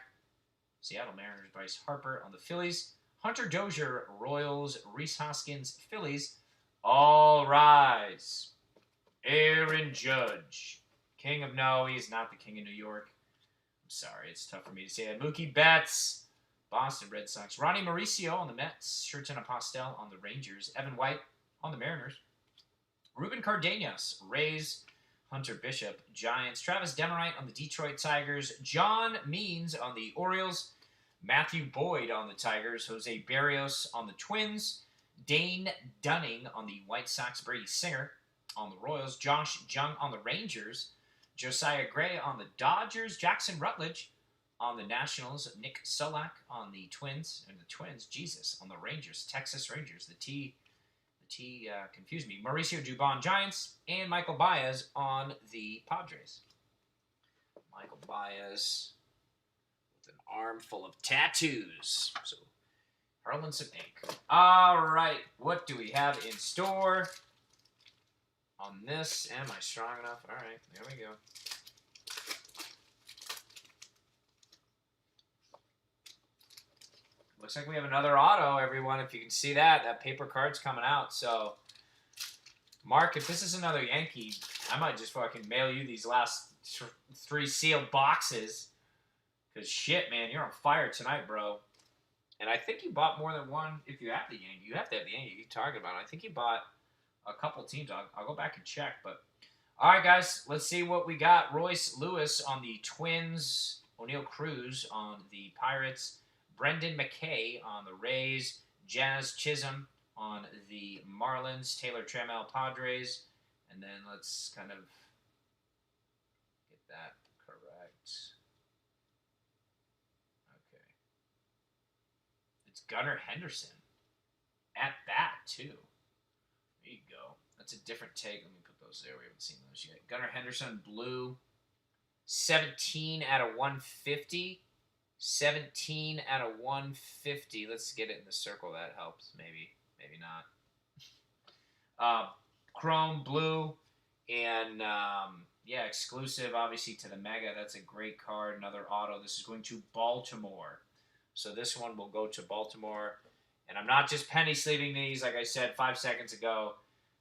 Seattle Mariners. Bryce Harper on the Phillies. Hunter Dozier, Royals. Rhys Hoskins, Phillies. All rise. Aaron Judge, king of no, he's not the king of New York. I'm sorry, it's tough for me to say that. Mookie Betts, Boston Red Sox. Ronnie Mauricio on the Mets. Sherten Apostel on the Rangers. Evan White on the Mariners. Ruben Cardenas, Rays. Hunter Bishop, Giants. Travis Demarite on the Detroit Tigers. John Means on the Orioles. Matthew Boyd on the Tigers. Jose Barrios on the Twins. Dane Dunning on the White Sox. Brady Singer on the Royals. Josh Jung on the Rangers. Josiah Gray on the Dodgers. Jackson Rutledge on the Nationals. Nick Solak on the Twins. And the Twins, Jesus, on the Rangers. Texas Rangers. The T confused me. Mauricio Dubon, Giants. And Michael Baez on the Padres. Michael Baez with an arm full of tattoos. So, hurling some ink. All right, what do we have in store on this? Am I strong enough? All right, there we go. Looks like we have another auto, everyone. If you can see that, that paper card's coming out. So, Mark, if this is another Yankee, I might just fucking mail you these last 3 sealed boxes. Because shit, man, you're on fire tonight, bro. And I think you bought more than one. If you have the Yankee, you have to have the Yankee you're talking about. I think you bought a couple teams. I'll go back and check. But all right, guys, let's see what we got. Royce Lewis on the Twins. O'Neal Cruz on the Pirates. Brendan McKay on the Rays. Jazz Chisholm on the Marlins. Taylor Trammell, Padres. And then let's kind of get that correct. Okay. It's Gunnar Henderson. At bat, too. There you go. That's a different take. Let me put those there. We haven't seen those yet. Gunnar Henderson, blue. 17 out of 150. 17 out of 150. Let's get it in the circle. That helps. Maybe. Maybe not. Chrome, blue, and yeah, exclusive, obviously, to the Mega. That's a great card. Another auto. This is going to Baltimore. So this one will go to Baltimore. And I'm not just penny sleeving these, like I said 5 seconds ago.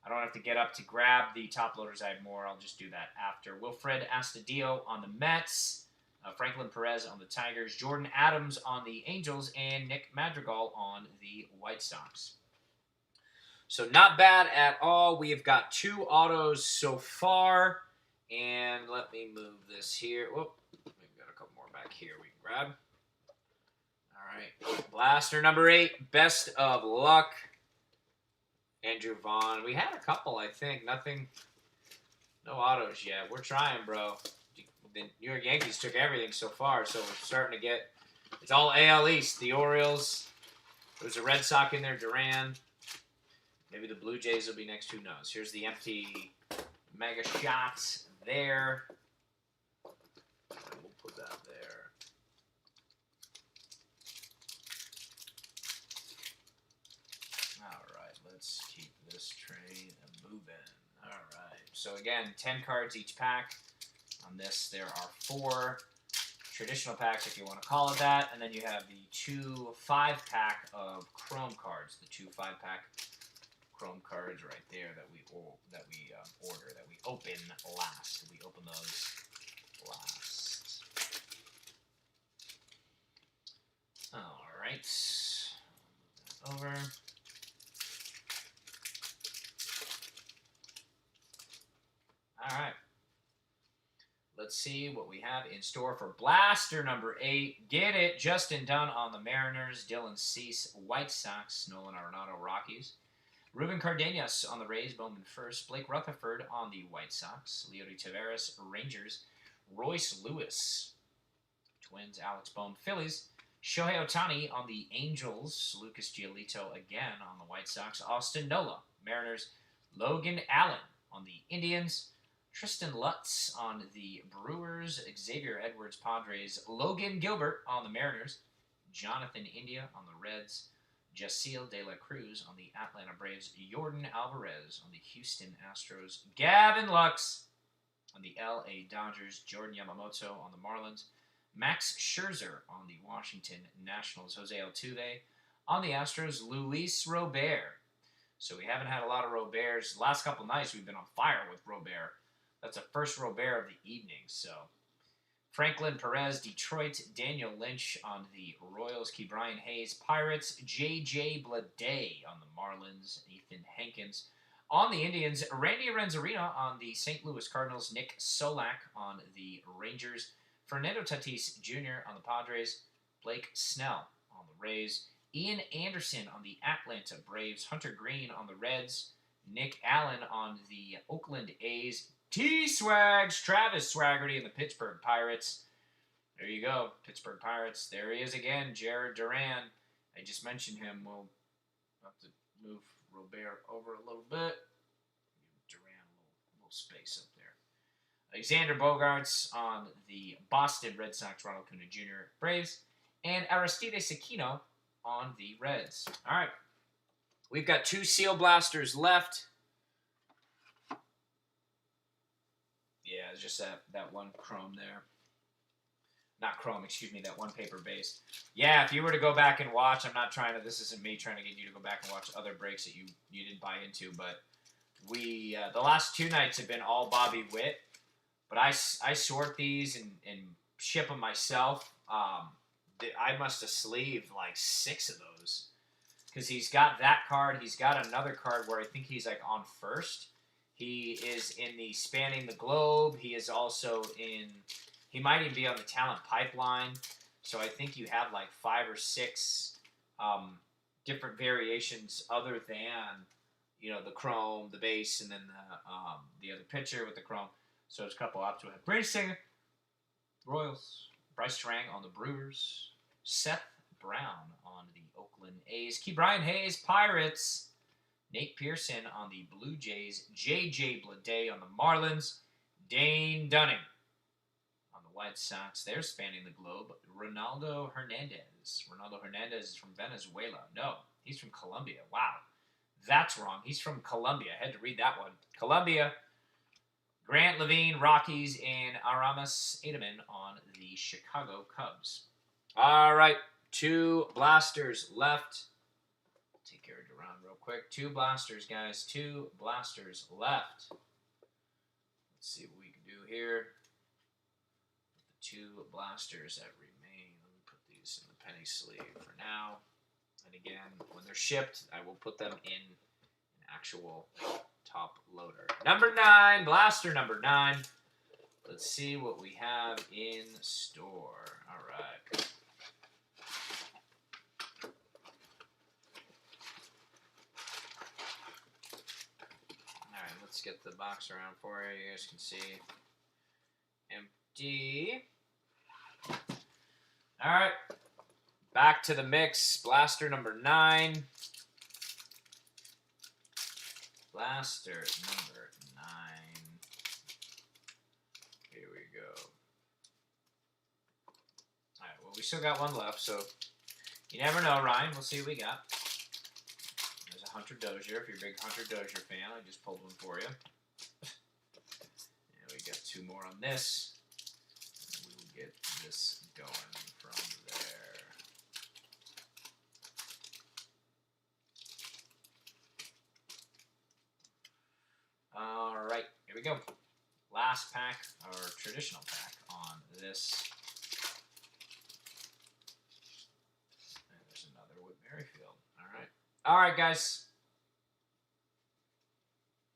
I don't have to get up to grab the top loaders. I have more. I'll just do that after. Wilfred Astudillo on the Mets. Franklin Perez on the Tigers. Jordan Adams on the Angels. And Nick Madrigal on the White Sox. So not bad at all. We have got 2 autos so far. And let me move this here. Whoop. We've got a couple more back here we can grab. All right. Blaster number 8. Best of luck. Andrew Vaughn. We had a couple, I think. Nothing. No autos yet. We're trying, bro. The New York Yankees took everything so far, so we're starting to get... It's all AL East. The Orioles. There's a Red Sox in there. Duran. Maybe the Blue Jays will be next. Who knows? Here's the empty Mega shots there. We'll put that there. All right. Let's keep this train moving. All right. So, again, 10 cards each pack. On this, there are 4 traditional packs, if you want to call it that. And then you have the 2 5-pack of Chrome cards. The 2 5-pack Chrome cards right there that we order, that we open last. We open those last. All right. Move that over. All right. Let's see what we have in store for Blaster number 8. Get it. Justin Dunn on the Mariners. Dylan Cease, White Sox. Nolan Arenado, Rockies. Ruben Cardenas on the Rays. Bowman first. Blake Rutherford on the White Sox. Leody Taveras, Rangers. Royce Lewis, Twins. Alex Bohm, Phillies. Shohei Ohtani on the Angels. Lucas Giolito again on the White Sox. Austin Nola, Mariners. Logan Allen on the Indians. Tristan Lutz on the Brewers. Xavier Edwards, Padres. Logan Gilbert on the Mariners. Jonathan India on the Reds. Jaciel De La Cruz on the Atlanta Braves. Yordan Alvarez on the Houston Astros. Gavin Lux on the LA Dodgers. Jordan Yamamoto on the Marlins. Max Scherzer on the Washington Nationals. Jose Altuve on the Astros. Luis Robert. So we haven't had a lot of Roberts. Last couple nights we've been on fire with Robert. That's the first Robert of the evening. So Franklin Perez, Detroit. Daniel Lynch on the Royals. Ke'Bryan Hayes, Pirates. J.J. Bleday on the Marlins. Ethan Hankins on the Indians. Randy Arozarena on the St. Louis Cardinals. Nick Solak on the Rangers. Fernando Tatis Jr. on the Padres. Blake Snell on the Rays. Ian Anderson on the Atlanta Braves. Hunter Green on the Reds. Nick Allen on the Oakland A's. T-Swags, Travis Swaggerty and the Pittsburgh Pirates. There you go, Pittsburgh Pirates. There he is again, Jared Duran. I just mentioned him. We'll have to move Robert over a little bit. Give Duran a little space up there. Alexander Bogaerts on the Boston Red Sox, Ronald Acuna Jr. Braves. And Aristides Aquino on the Reds. All right. We've got 2 Seal Blasters left. Yeah, it's just that one Chrome there. Not Chrome, excuse me, that one paper base. Yeah, if you were to go back and watch, I'm not trying to, this isn't me trying to get you to go back and watch other breaks that you didn't buy into, but we, the last 2 nights have been all Bobby Witt, but I sort these and ship them myself. I must have sleeved like 6 of those, because he's got that card, he's got another card where I think he's like on first. He is in the Spanning the Globe. He is also in, he might even be on the Talent Pipeline. So I think you have like 5 or 6 different variations other than, the chrome, the base, and then the other pitcher with the chrome. So it's a couple options. Brady Singer, Royals. Bryce Strang on the Brewers. Seth Brown on the Oakland A's. Brian Hayes, Pirates. Nate Pearson on the Blue Jays. J.J. Bleday on the Marlins. Dane Dunning on the White Sox. They're spanning the globe. Ronaldo Hernandez. Ronaldo Hernandez is from Venezuela. No, he's from Colombia. Wow. That's wrong. He's from Colombia. I had to read that one. Colombia. Grant Levine, Rockies, and Aramis Edelman on the Chicago Cubs. All right. 2 blasters left. Take care of around real quick. 2 blasters, guys. 2 blasters left. Let's see what we can do here. The 2 blasters that remain. Let me put these in the penny sleeve for now. And again, when they're shipped, I will put them in an actual top loader. Number 9, blaster number 9. Let's see what we have in store. All right. All right, let's get the box around for you. You guys can see. Empty. All right. Back to the mix. Blaster number 9. Blaster number 9. Here we go. All right, well, we still got one left, so you never know, Ryan. We'll see what we got. There's a Hunter Dozier. If you're a big Hunter Dozier fan, I just pulled one for you. And we got 2 more on this. And we will get this going from there. All right, here we go. Last pack, or traditional pack on this. And there's another with Merrifield. All right, guys.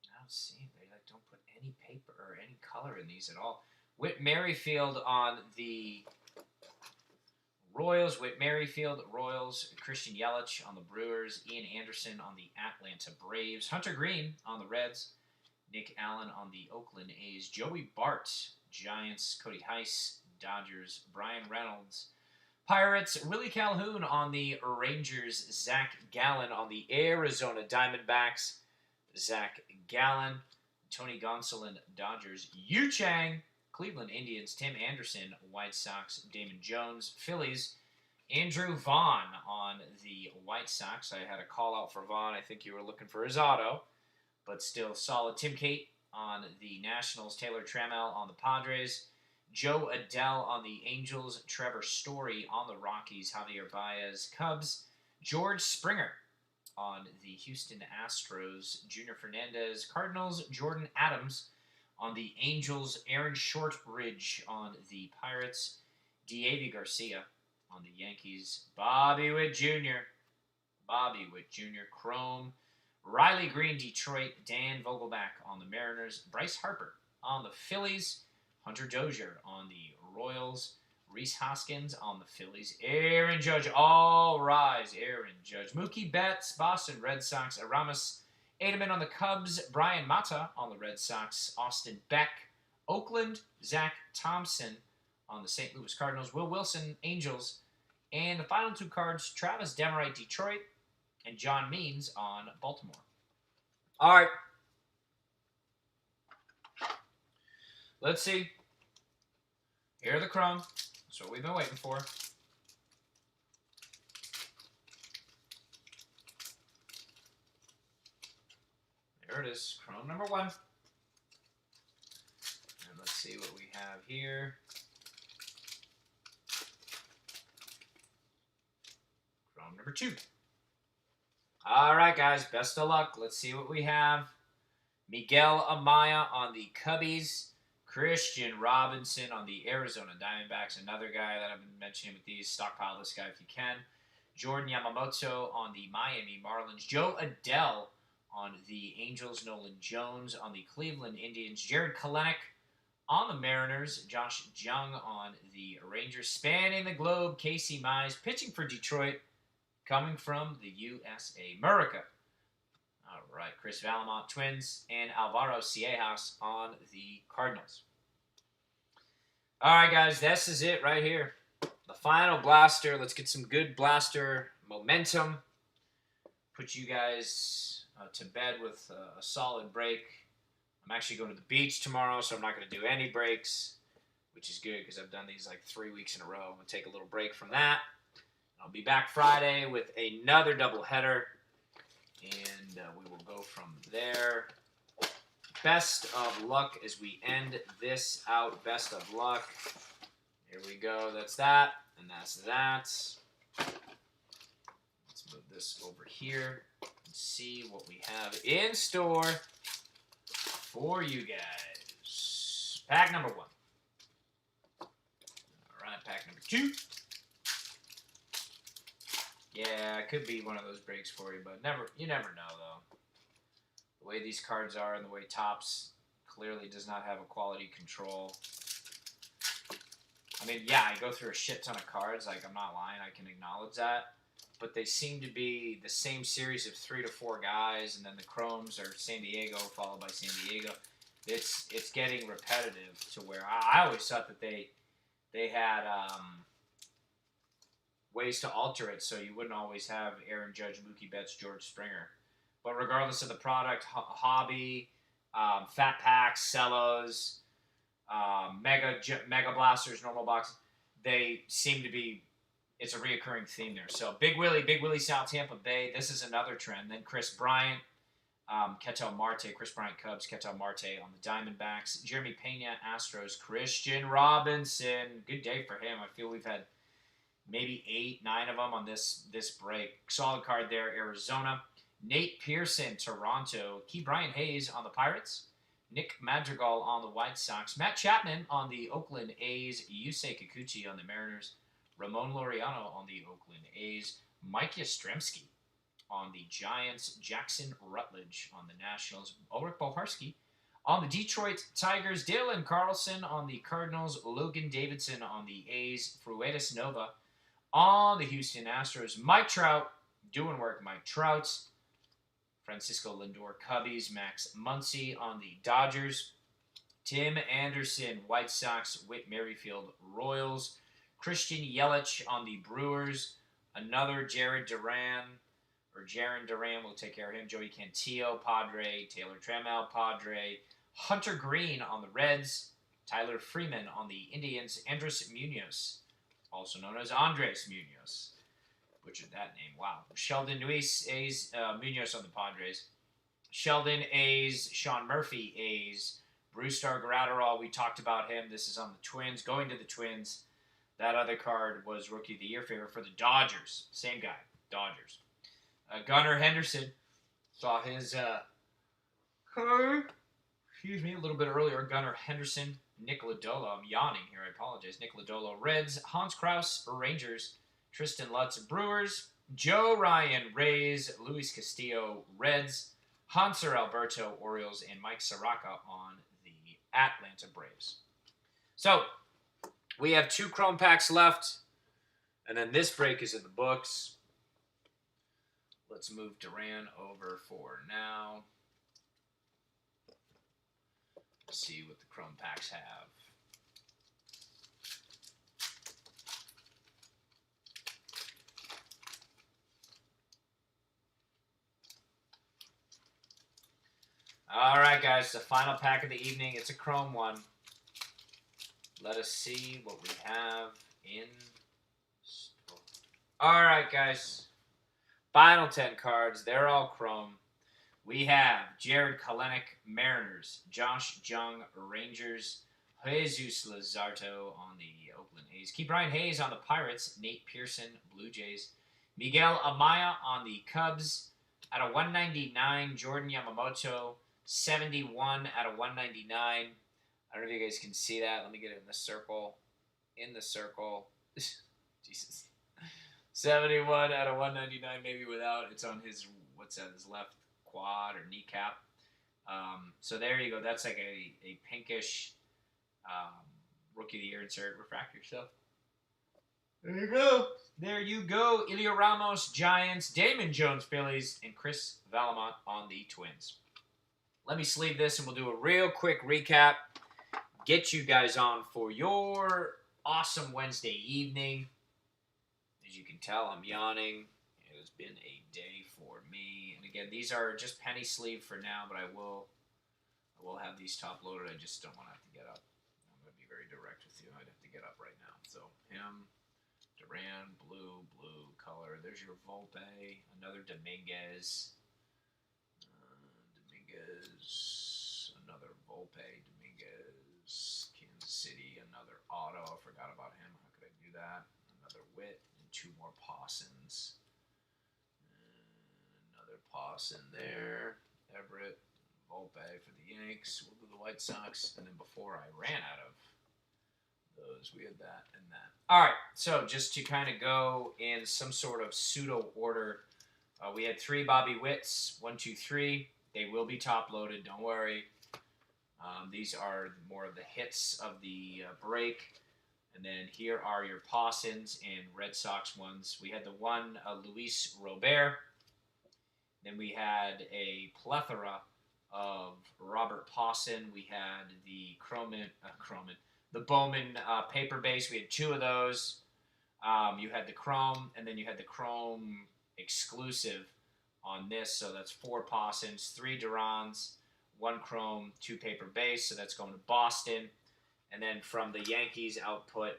I don't see, they don't put any paper or any color in these at all. Whit Merrifield on the Royals. Whit Merrifield, Royals. Christian Yelich on the Brewers. Ian Anderson on the Atlanta Braves. Hunter Green on the Reds. Nick Allen on the Oakland A's. Joey Bart, Giants. Cody Heiss, Dodgers. Brian Reynolds, Pirates. Willie Calhoun on the Rangers. Zach Gallen on the Arizona Diamondbacks. Zach Gallen. Tony Gonsolin, Dodgers. Yu Chang, Cleveland Indians. Tim Anderson, White Sox. Damon Jones, Phillies. Andrew Vaughn on the White Sox. I had a call out for Vaughn. I think you were looking for his auto, but still solid. Tim Cate on the Nationals. Taylor Trammell on the Padres. Joe Adele on the Angels. Trevor Story on the Rockies. Javier Baez, Cubs. George Springer on the Houston Astros. Junior Fernandez, Cardinals. Jordan Adams on the Angels. Aaron Shortridge on the Pirates. Diego Garcia on the Yankees. Bobby Witt Jr. Chrome. Riley Green, Detroit. Dan Vogelback on the Mariners. Bryce Harper on the Phillies. Hunter Dozier on the Royals. Reese Hoskins on the Phillies. Aaron Judge. All rise. Aaron Judge. Mookie Betts, Boston Red Sox. Aramis Edelman on the Cubs. Brian Mata on the Red Sox. Austin Beck, Oakland. Zach Thompson on the St. Louis Cardinals. Will Wilson, Angels. And the final 2 cards, Travis Demarite, Detroit. And John Means on Baltimore. All right. Let's see. Here are the Chrome. That's what we've been waiting for. There it is. Chrome number 1. And let's see what we have here. Chrome number 2. All right, guys. Best of luck. Let's see what we have. Miguel Amaya on the Cubbies. Christian Robinson on the Arizona Diamondbacks. Another guy that I've been mentioning with these. Stockpile this guy if you can. Jordan Yamamoto on the Miami Marlins. Joe Adele on the Angels. Nolan Jones on the Cleveland Indians. Jared Kelenic on the Mariners. Josh Jung on the Rangers. Spanning the globe, Casey Mize pitching for Detroit. Coming from the USA. Murica All right, Chris Valamont, Twins, and Alvaro Ciejas on the Cardinals. All right, guys, this is it right here. The final blaster. Let's get some good blaster momentum. Put you guys to bed with a solid break. I'm actually going to the beach tomorrow, so I'm not going to do any breaks, which is good because I've done these like 3 weeks in a row. I'm going to take a little break from that. I'll be back Friday with another doubleheader, and we will go from there. Best of luck as we end this out. Best of luck. Here we go. That's that, and that's that. Let's move this over here and see what we have in store for you guys. Pack number 1. All right, pack number 2. Yeah, it could be one of those breaks for you, but you never know, though. The way these cards are and the way Topps clearly does not have a quality control. I mean, yeah, I go through a shit ton of cards. Like, I'm not lying. I can acknowledge that. But they seem to be the same series of 3 to 4 guys, and then the Chromes are San Diego followed by San Diego. It's getting repetitive to where I always thought that they had ways to alter it so you wouldn't always have Aaron Judge, Mookie Betts, George Springer. But regardless of the product, hobby, fat packs, cellos, mega blasters, normal boxes, they seem to be, it's a reoccurring theme there. So Big Willie, South Tampa Bay. This is another trend. Then Chris Bryant, Ketel Marte, Chris Bryant Cubs, Ketel Marte on the Diamondbacks. Jeremy Pena, Astros. Christian Robinson. Good day for him. I feel we've had maybe 8, 9 of them on this break. Solid card there, Arizona. Nate Pearson, Toronto. Key Brian Hayes on the Pirates. Nick Madrigal on the White Sox. Matt Chapman on the Oakland A's. Yusei Kikuchi on the Mariners. Ramon Laureano on the Oakland A's. Mike Yastrzemski on the Giants. Jackson Rutledge on the Nationals. Ulrich Boharski on the Detroit Tigers. Dylan Carlson on the Cardinals. Logan Davidson on the A's. Fruetas Nova on the Houston Astros. Mike Trout, doing work, Mike Trout. Francisco Lindor, Cubbies. Max Muncy on the Dodgers. Tim Anderson, White Sox. Whit Merrifield, Royals. Christian Yelich on the Brewers. Another Jaron Duran, we'll take care of him. Joey Cantillo, Padre. Taylor Trammell, Padre. Hunter Green on the Reds. Tyler Freeman on the Indians. Andres Munoz, also known as Andres Munoz. Butchered that name. Wow. Sheldon Luis A's, Munoz on the Padres. Sheldon A's, Sean Murphy A's. Brewstar Gratterall, we talked about him. This is on the Twins. Going to the Twins. That other card was Rookie of the Year favorite for the Dodgers. Same guy, Dodgers. Gunnar Henderson, saw his card, a little bit earlier. Gunnar Henderson, Nick Lodolo. I'm yawning here, I apologize. Nick Lodolo, Reds. Hans Kraus, Rangers. Tristan Lutz, Brewers. Joe Ryan, Rays. Luis Castillo, Reds. Hanser Alberto, Orioles. And Mike Soroka on the Atlanta Braves. So, we have 2 Chrome packs left, and then this break is in the books. Let's move Duran over for now. Let's see what the Chrome packs have. All right, guys, the final pack of the evening. It's a Chrome one. Let us see what we have in store. All right, guys. Final 10 cards. They're all Chrome. We have Jared Kelenic, Mariners. Josh Jung, Rangers. Jesus Luzardo on the Oakland A's. Key Brian Hayes on the Pirates. Nate Pearson, Blue Jays. Miguel Amaya on the Cubs. At a 199, Jordan Yamamoto. 71 out of 199. I don't know if you guys can see that. Let me get it in the circle. In the circle. Jesus. 71 out of 199, maybe without. It's on his, what's that, his left quad or kneecap. So there you go. That's like a pinkish Rookie of the Year insert refractor. So There you go. There you go. Ilya Ramos, Giants, Damon Jones, Phillies, and Chris Valamont on the Twins. Let me sleeve this and we'll do a real quick recap. Get you guys on for your awesome Wednesday evening. As you can tell, I'm yawning. It has been a day for me. And again, these are just penny sleeve for now, but I will have these top loaded. I just don't want to have to get up. I'm going to be very direct with you. I'd have to get up right now. So him, Duran, blue color. There's your Volpe, another Dominguez. Another Volpe, Dominguez, Kansas City, another Auto. I forgot about him. How could I do that? Another Witt, and 2 more Pawsons. And another Pawson there. Everett, Volpe for the Yanks. We'll do the White Sox. And then before I ran out of those, we had that and that. All right, so just to kind of go in some sort of pseudo order, we had 3 Bobby Witts, 1, 2, 3. They will be top loaded. Don't worry. These are more of the hits of the break. And then here are your Pawsons and Red Sox ones. We had the one Luis Robert. Then we had a plethora of Robert Pawson. We had the the Bowman paper base. We had 2 of those. You had the Chrome, and then you had the Chrome exclusive on this. So that's 4 Pawsons, 3 Durans, 1 Chrome, 2 paper base. So that's going to Boston. And then from the Yankees output,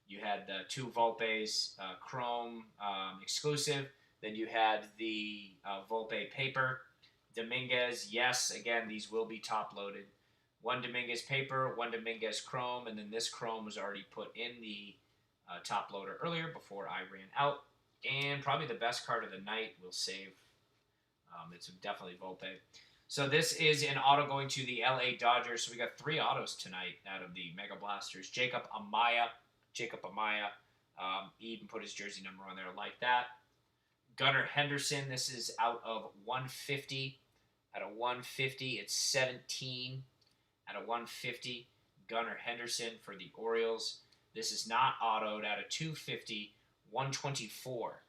you had the 2 Volpes, Chrome exclusive. Then you had the Volpe paper. Dominguez, yes, again, these will be top loaded. 1 Dominguez paper, 1 Dominguez Chrome, and then this Chrome was already put in the top loader earlier before I ran out. And probably the best card of the night we'll save. It's definitely Volpe. So this is an auto going to the LA Dodgers. So we got 3 autos tonight out of the Mega Blasters. Jacob Amaya. He even put his jersey number on there like that. Gunnar Henderson. This is out of 150. Out of 150, it's 17. Out of 150, Gunnar Henderson for the Orioles. This is not autoed. Out of 250, 124.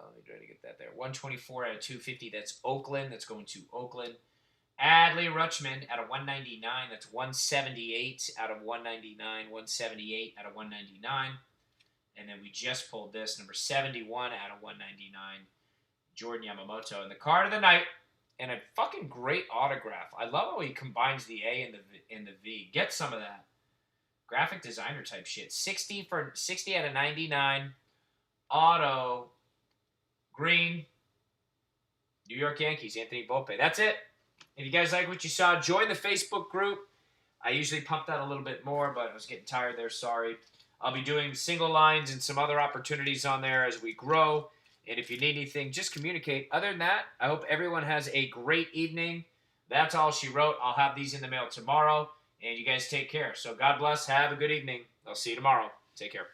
Let me try to get that there. 124 out of 250. That's Oakland. That's going to Oakland. Adley Rutschman out of 199. That's 178 out of 199. 178 out of 199. And then we just pulled this, number 71 out of 199. Jordan Yamamoto. And the card of the night, and a fucking great autograph. I love how he combines the A and the V. Get some of that. Graphic designer type shit. 60 out of 99. Auto. Green. New York Yankees. Anthony Volpe. That's it. If you guys like what you saw, join the Facebook group. I usually pump that a little bit more, but I was getting tired there. Sorry. I'll be doing single lines and some other opportunities on there as we grow. And if you need anything, just communicate. Other than that, I hope everyone has a great evening. That's all she wrote. I'll have these in the mail tomorrow. And you guys take care. So God bless. Have a good evening. I'll see you tomorrow. Take care.